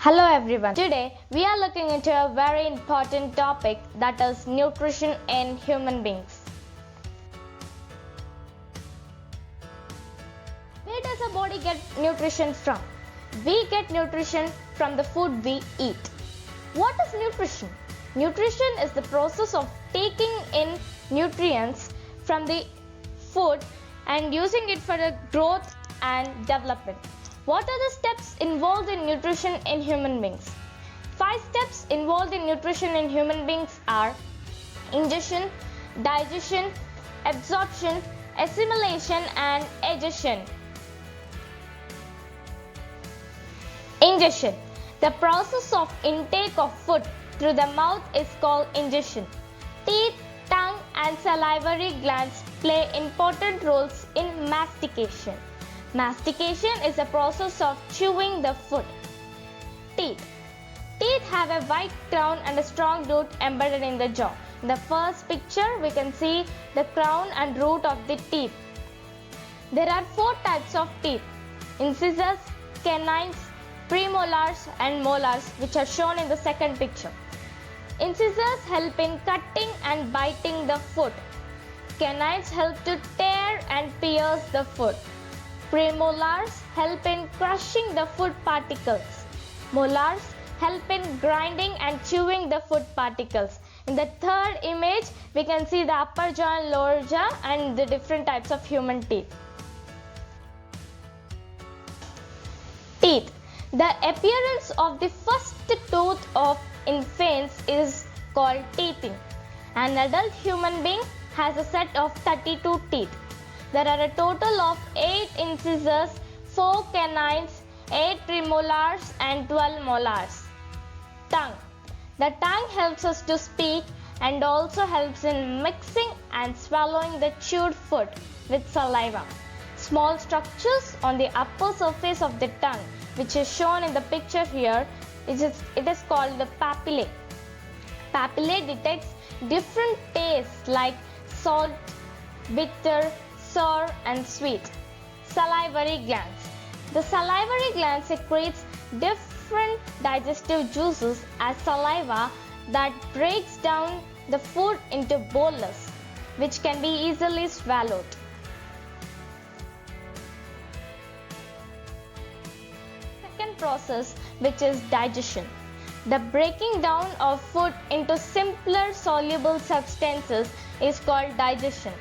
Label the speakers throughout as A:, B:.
A: Hello everyone. Today we are looking into a very important topic, that is nutrition in human beings. Where does our body get nutrition from? We get nutrition from the food we eat. What is nutrition? Nutrition is the process of taking in nutrients from the food and using it for the growth and development. What are the steps involved in nutrition in human beings? 5 steps involved in nutrition in human beings are ingestion, digestion, absorption, assimilation and digestion. Ingestion. The process of intake of food through the mouth is called ingestion. Teeth, tongue and salivary glands play important roles in mastication. Mastication is the process of chewing the food. Teeth. Teeth have a white crown and a strong root embedded in the jaw. In the first picture, we can see the crown and root of the teeth. There are 4 types of teeth: incisors, canines, premolars and molars, which are shown in the second picture. Incisors help in cutting and biting the food. Canines help to tear and pierce the food. Premolars help in crushing the food particles. Molars help in grinding and chewing the food particles. In the third image, we can see the upper jaw and lower jaw and the different types of human teeth. Teeth. The appearance of the first tooth of infants is called teething. An adult human being has a set of 32 teeth. There are a total of 8 incisors, 4 canines, 8 premolars and 12 molars. Tongue. The tongue helps us to speak and also helps in mixing and swallowing the chewed food with saliva. Small structures on the upper surface of the tongue, which is shown in the picture here, it is called the papillae. Papillae detects different tastes like salt, bitter, sour and sweet. Salivary glands. The salivary gland secretes different digestive juices as saliva that breaks down the food into bolus, which can be easily swallowed. Second process, which is digestion. The breaking down of food into simpler soluble substances is called digestion.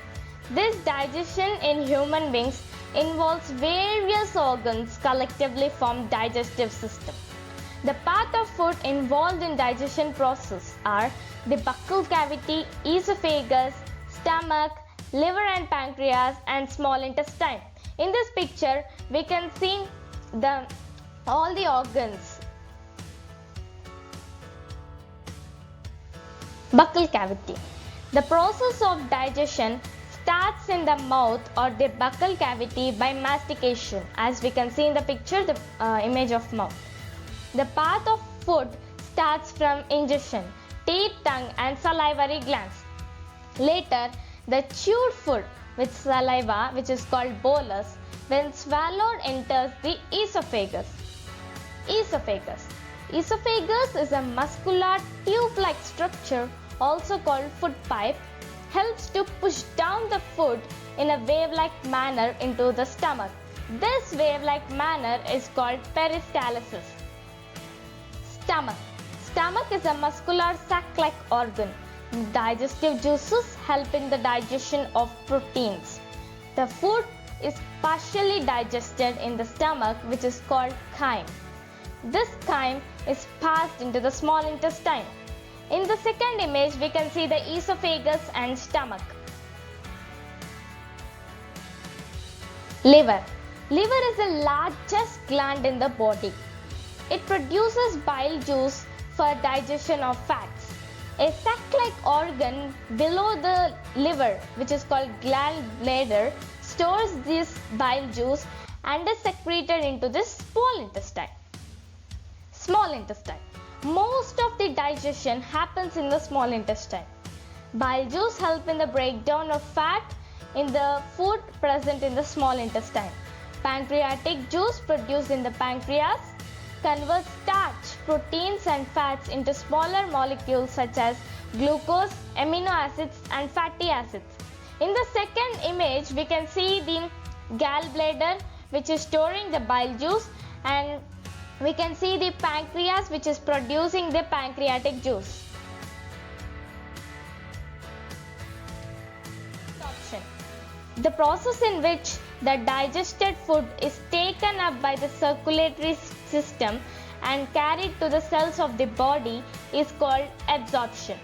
A: This digestion in human beings involves various organs collectively form digestive system. The part of food involved in digestion process are the buccal cavity, esophagus, stomach, liver and pancreas and small intestine. In this picture, we can see all the organs. Buccal cavity. The process of digestion starts in the mouth or the buccal cavity by mastication, as we can see in the picture, the image of mouth. The path of food starts from ingestion, teeth, tongue and salivary glands. Later, the chewed food with saliva, which is called bolus, when swallowed enters the esophagus. Esophagus. Esophagus is a muscular tube-like structure, also called food pipe, helps to push down the food in a wave-like manner into the stomach. This wave-like manner is called peristalsis. Stomach. Stomach is a muscular sac-like organ. Digestive juices help in the digestion of proteins. The food is partially digested in the stomach, which is called chyme. This chyme is passed into the small intestine. In the second image, we can see the esophagus and stomach. Liver. Liver is the largest gland in the body. It produces bile juice for digestion of fats. A sac-like organ below the liver, which is called gallbladder, stores this bile juice and is secreted into the small intestine. Small intestine. Most of the digestion happens in the small intestine. Bile juice help in the breakdown of fat in the food present in the small intestine. Pancreatic juice produced in the pancreas converts starch proteins and fats into smaller molecules such as glucose, amino acids and fatty acids. In the second image, we can see the gallbladder which is storing the bile juice, and we can see the pancreas which is producing the pancreatic juice. Absorption. The process in which the digested food is taken up by the circulatory system and carried to the cells of the body is called absorption.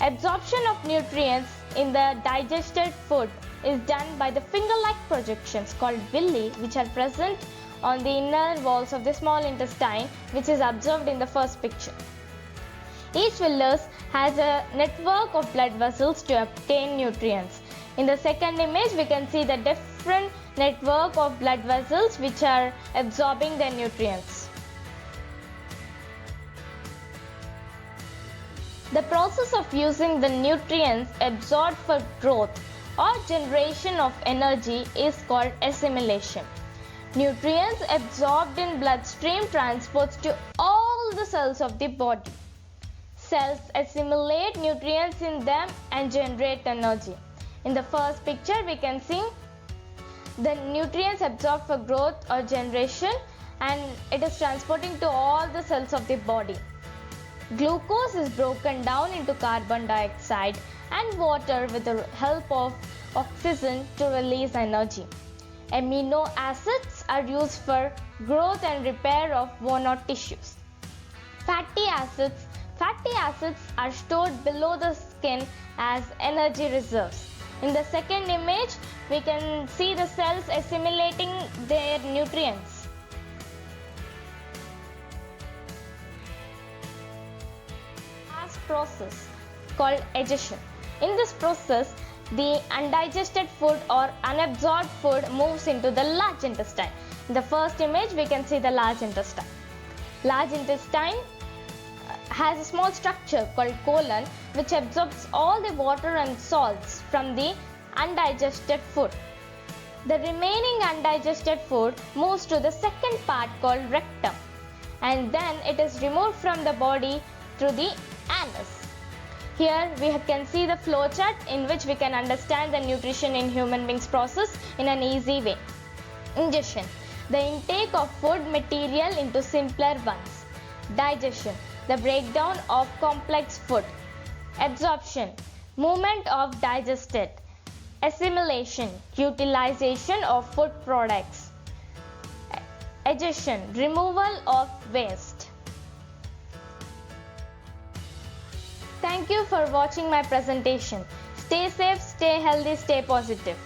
A: Absorption of nutrients in the digested food is done by the finger-like projections called villi, which are present on the inner walls of the small intestine, which is observed in the first picture. Each villus has a network of blood vessels to obtain nutrients. In the second image, we can see the different network of blood vessels which are absorbing the nutrients. The process of using the nutrients absorbed for growth or generation of energy is called assimilation. Nutrients absorbed in bloodstream transports to all the cells of the body. Cells assimilate nutrients in them and generate energy. In the first picture, we can see the nutrients absorbed for growth or generation, and it is transporting to all the cells of the body. Glucose is broken down into carbon dioxide and water with the help of oxygen to release energy. Amino acids are used for growth and repair of worn out tissues. Fatty acids are stored below the skin as energy reserves. In the second image, we can see the cells assimilating their nutrients. Process called digestion. In this process, the undigested food or unabsorbed food moves into the large intestine. In the first image, we can see the large intestine. Large intestine has a small structure called colon, which absorbs all the water and salts from the undigested food. The remaining undigested food moves to the second part called rectum, and then it is removed from the body through the anus. Here we can see the flow chart in which we can understand the nutrition in human beings process in an easy way. Ingestion, the intake of food material into simpler ones. Digestion, the breakdown of complex food. Absorption, movement of digested. Assimilation, utilization of food products. Digestion, removal of waste. Thank you for watching my presentation. Stay safe, stay healthy, stay positive.